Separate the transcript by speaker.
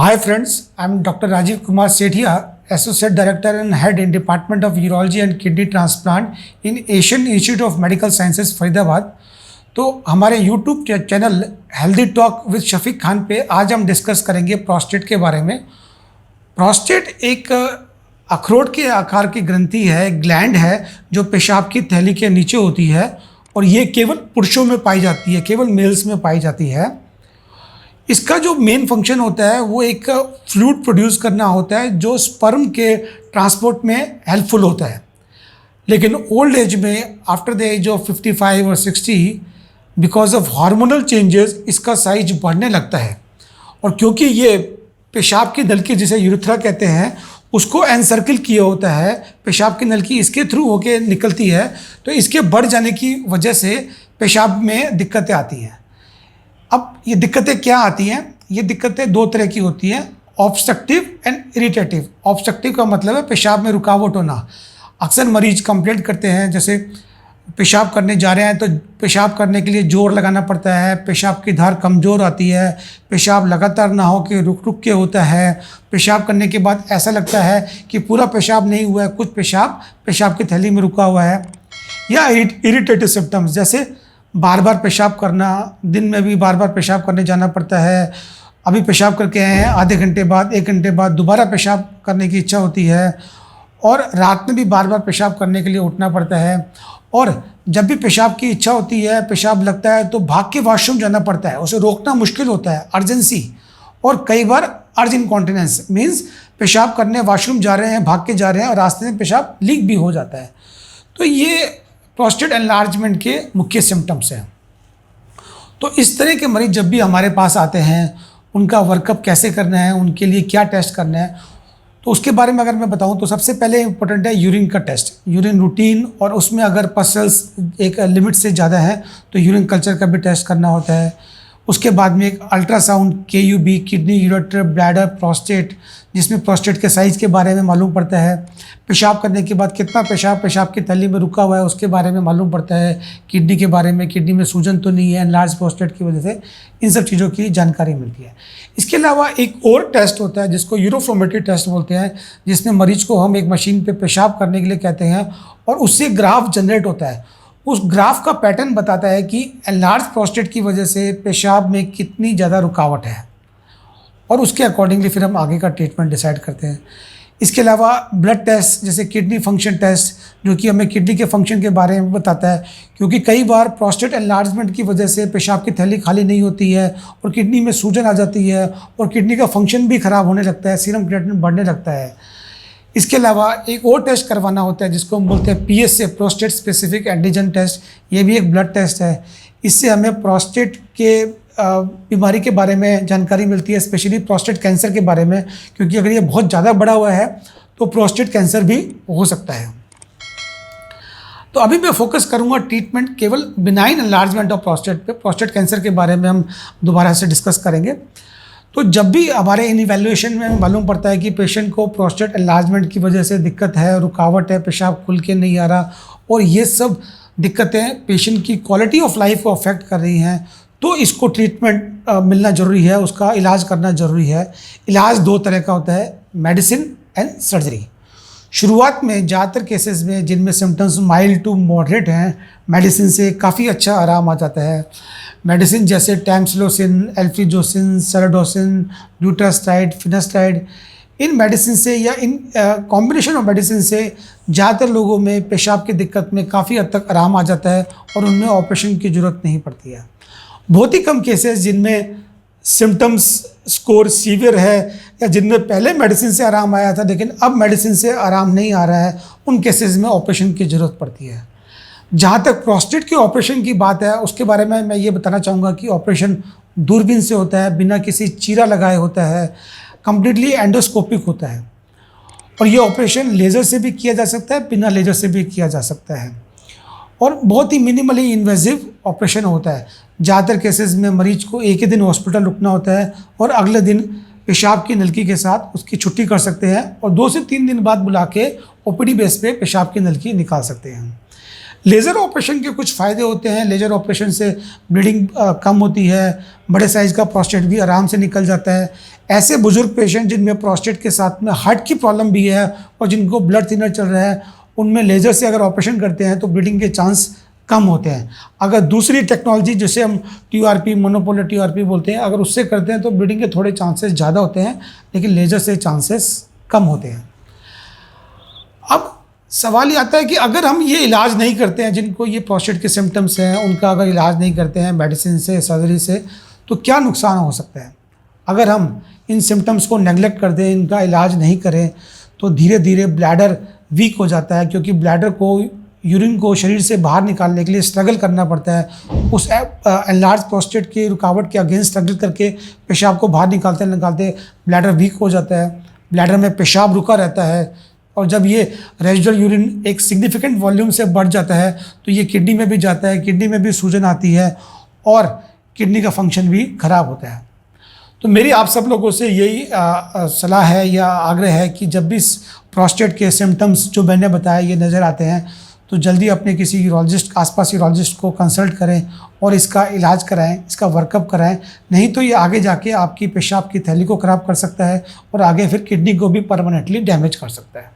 Speaker 1: Hi friends, I am Dr. Rajiv Kumar Sethia, Associate Director and Head in Department of Urology and Kidney Transplant in Asian Institute of Medical Sciences, Faridabad. तो हमारे YouTube channel healthy talk with Shafiq Khan पे आज हम discuss करेंगे prostate के बारे में। Prostate एक अखरोट के आकार की ग्रंथि है, ग्लैंड है जो पेशाब की थैली के नीचे होती है और ये केवल पुरुषों में पाई जाती है, केवल मेल्स में पाई जाती है। इसका जो मेन फंक्शन होता है वो एक फ्लूइड प्रोड्यूस करना होता है जो स्पर्म के ट्रांसपोर्ट में हेल्पफुल होता है। लेकिन ओल्ड एज में आफ्टर द एज ऑफ 55 और 60 बिकॉज ऑफ हार्मोनल चेंजेस इसका साइज बढ़ने लगता है और क्योंकि ये पेशाब की नलकी जिसे यूरेथ्रा कहते हैं उसको एनसर्किल किया होता है, पेशाब की नलकी इसके थ्रू होके निकलती है, तो इसके बढ़ जाने की वजह से पेशाब में दिक्कतें आती हैं। अब ये दिक्कतें क्या आती हैं? ये दिक्कतें दो तरह की होती हैं, ऑब्स्ट्रक्टिव एंड इरिटेटिव। ऑब्स्ट्रक्टिव का मतलब है पेशाब में रुकावट होना। अक्सर मरीज कंप्लेंट करते हैं, जैसे पेशाब करने जा रहे हैं तो पेशाब करने के लिए जोर लगाना पड़ता है, पेशाब की धार कमज़ोर आती है, पेशाब लगातार ना हो कि रुक रुक के होता है, पेशाब करने के बाद ऐसा लगता है कि पूरा पेशाब नहीं हुआ है, कुछ पेशाब की थैली में रुका हुआ है। या इरिटेटिव सिम्टम्स जैसे बार बार पेशाब करना, दिन में भी बार बार पेशाब करने जाना पड़ता है, अभी पेशाब करके आए हैं, आधे घंटे बाद 1 घंटे बाद दोबारा पेशाब करने की इच्छा होती है और रात में भी बार बार पेशाब करने के लिए उठना पड़ता है। और जब भी पेशाब की इच्छा होती है, पेशाब लगता है तो भाग के वॉशरूम जाना पड़ता है, उसे रोकना मुश्किल होता है, अर्जेंसी। और कई बार अर्ज इनकॉन्टिनेंस मीन्स पेशाब करने वॉशरूम जा रहे हैं, भाग के जा रहे हैं और रास्ते में पेशाब लीक भी हो जाता है। तो ये प्रोस्टेट एनलार्जमेंट के मुख्य सिम्टम्स हैं। तो इस तरह के मरीज जब भी हमारे पास आते हैं, उनका वर्कअप कैसे करना है, उनके लिए क्या टेस्ट करना है, तो उसके बारे में अगर मैं बताऊं तो सबसे पहले इम्पोर्टेंट है यूरिन का टेस्ट, यूरिन रूटीन। और उसमें अगर पसल्स एक लिमिट से ज़्यादा है तो यूरिन कल्चर का भी टेस्ट करना होता है। उसके बाद में एक ultrasound KUB, kidney, ureter, bladder, prostate, जिसमें प्रोस्टेट के साइज़ के बारे में मालूम पड़ता है। पेशाब करने के बाद कितना पेशाब की थैली में रुका हुआ है उसके बारे में मालूम पड़ता है। किडनी के बारे में, किडनी में सूजन तो नहीं है लार्ज प्रोस्टेट की वजह से, इन सब चीज़ों की जानकारी मिलती है। इसके अलावा एक और टेस्ट होता है जिसको यूरोफ्लोमेट्री टेस्ट बोलते हैं, जिसमें मरीज को हम एक मशीन पे पेशाब करने के लिए कहते हैं और उससे ग्राफ जनरेट होता है। उस ग्राफ का पैटर्न बताता है कि एनलार्ज प्रोस्टेट की वजह से पेशाब में कितनी ज़्यादा रुकावट है और उसके अकॉर्डिंगली फिर हम आगे का ट्रीटमेंट डिसाइड करते हैं। इसके अलावा ब्लड टेस्ट जैसे किडनी फंक्शन टेस्ट, जो कि हमें किडनी के फंक्शन के बारे में बताता है, क्योंकि कई बार प्रोस्टेट एनलार्जमेंट की वजह से पेशाब की थैली खाली नहीं होती है और किडनी में सूजन आ जाती है और किडनी का फंक्शन भी ख़राब होने लगता है, सीरम क्रिएटिनिन बढ़ने लगता है। इसके अलावा एक और टेस्ट करवाना होता है जिसको हम बोलते हैं PSA, prostate specific antigen test. ये भी एक ब्लड टेस्ट है। इससे हमें प्रोस्टेट के बीमारी के बारे में जानकारी मिलती है, स्पेशली प्रोस्टेट कैंसर के बारे में, क्योंकि अगर ये बहुत ज़्यादा बड़ा हुआ है तो प्रोस्टेट कैंसर भी हो सकता है। तो अभी मैं फोकस करूंगा ट्रीटमेंट केवल बिनाइन एनलार्जमेंट ऑफ प्रोस्टेट पे। प्रोस्टेट कैंसर के बारे में हम दोबारा से डिस्कस करेंगे। तो जब भी हमारे इन इवैल्यूएशन में मालूम पड़ता है कि पेशेंट को प्रोस्टेट एनलार्जमेंट की वजह से दिक्कत है, रुकावट है, पेशाब खुल के नहीं आ रहा और ये सब दिक्कतें पेशेंट की क्वालिटी ऑफ लाइफ को अफेक्ट कर रही हैं, तो इसको ट्रीटमेंट मिलना ज़रूरी है, उसका इलाज करना ज़रूरी है। इलाज दो तरह का होता है, मेडिसिन एंड सर्जरी। शुरुआत में ज़्यादातर केसेस में जिनमें सिम्टम्स माइल्ड टू मॉडरेट हैं, मेडिसिन से काफ़ी अच्छा आराम आ जाता है। मेडिसिन जैसे टैमसिलोसिन, एल्फ्रिजोसिन, सेरोडोसिन, ड्यूटास्टाइड, फिनास्टाइड, इन मेडिसिन से या इन कॉम्बिनेशन ऑफ मेडिसिन से ज़्यादातर लोगों में पेशाब की दिक्कत में काफ़ी हद तक आराम आ जाता है और उनमें ऑपरेशन की ज़रूरत नहीं पड़ती है। बहुत ही कम केसेस जिनमें सिम्टम्स स्कोर सीवियर है या जिनमें पहले मेडिसिन से आराम आया था लेकिन अब मेडिसिन से आराम नहीं आ रहा है, उन केसेस में ऑपरेशन की ज़रूरत पड़ती है। जहाँ तक प्रोस्टेट के ऑपरेशन की बात है उसके बारे में मैं ये बताना चाहूँगा कि ऑपरेशन दूरबीन से होता है, बिना किसी चीरा लगाए होता है, कम्प्लीटली एंडोस्कोपिक होता है और ये ऑपरेशन लेज़र से भी किया जा सकता है, बिना लेज़र से भी किया जा सकता है और बहुत ही मिनिमली इन्वेजिव ऑपरेशन होता है। ज़्यादातर केसेस में मरीज को एक ही दिन हॉस्पिटल रुकना होता है और अगले दिन पेशाब की नलकी के साथ उसकी छुट्टी कर सकते हैं और 2 से 3 दिन बाद बुला के OPD बेस पे पेशाब की नलकी निकाल सकते हैं। लेज़र ऑपरेशन के कुछ फ़ायदे होते हैं। लेज़र ऑपरेशन से ब्लीडिंग कम होती है, बड़े साइज़ का प्रोस्टेट भी आराम से निकल जाता है। ऐसे बुज़ुर्ग पेशेंट जिनमें प्रोस्टेट के साथ में हार्ट की प्रॉब्लम भी है और जिनको ब्लड थिनर चल रहा है, उनमें लेज़र से अगर ऑपरेशन करते हैं तो ब्लीडिंग के चांस कम होते हैं। अगर दूसरी टेक्नोलॉजी जिसे हम TURP, मोनोपोलर TURP बोलते हैं, अगर उससे करते हैं तो ब्लीडिंग के थोड़े चांसेस ज़्यादा होते हैं, लेकिन लेज़र से चांसेस कम होते हैं। अब सवाल ये आता है कि अगर हम ये इलाज नहीं करते हैं, जिनको ये प्रोस्टेट के सिम्टम्स हैं, उनका अगर इलाज नहीं करते हैं मेडिसिन से, सर्जरी से, तो क्या नुकसान हो सकता है? अगर हम इन सिम्टम्स को नेगलेक्ट कर दें, इनका इलाज नहीं करें, तो धीरे धीरे ब्लैडर वीक हो जाता है, क्योंकि ब्लैडर को यूरिन को शरीर से बाहर निकालने के लिए स्ट्रगल करना पड़ता है। उस एनलार्ज प्रोस्टेट की रुकावट के अगेंस्ट स्ट्रगल करके पेशाब को बाहर निकालते ब्लैडर वीक हो जाता है, ब्लैडर में पेशाब रुका रहता है, और जब ये रेजिडुअल यूरिन एक सिग्निफिकेंट वॉल्यूम से बढ़ जाता है तो ये किडनी में भी जाता है, किडनी में भी सूजन आती है और किडनी का फंक्शन भी खराब होता है। तो मेरी आप सब लोगों से यही सलाह है या आग्रह है कि जब भी प्रोस्टेट के सिम्टम्स जो मैंने बताया ये नज़र आते हैं, तो जल्दी अपने किसी यूरोलॉजिस्ट, आसपास यूरोलॉजिस्ट को कंसल्ट करें और इसका इलाज कराएं, इसका वर्कअप कराएं। नहीं तो ये आगे जाके आपकी पेशाब की थैली को ख़राब कर सकता है और आगे फिर किडनी को भी परमानेंटली डैमेज कर सकता है।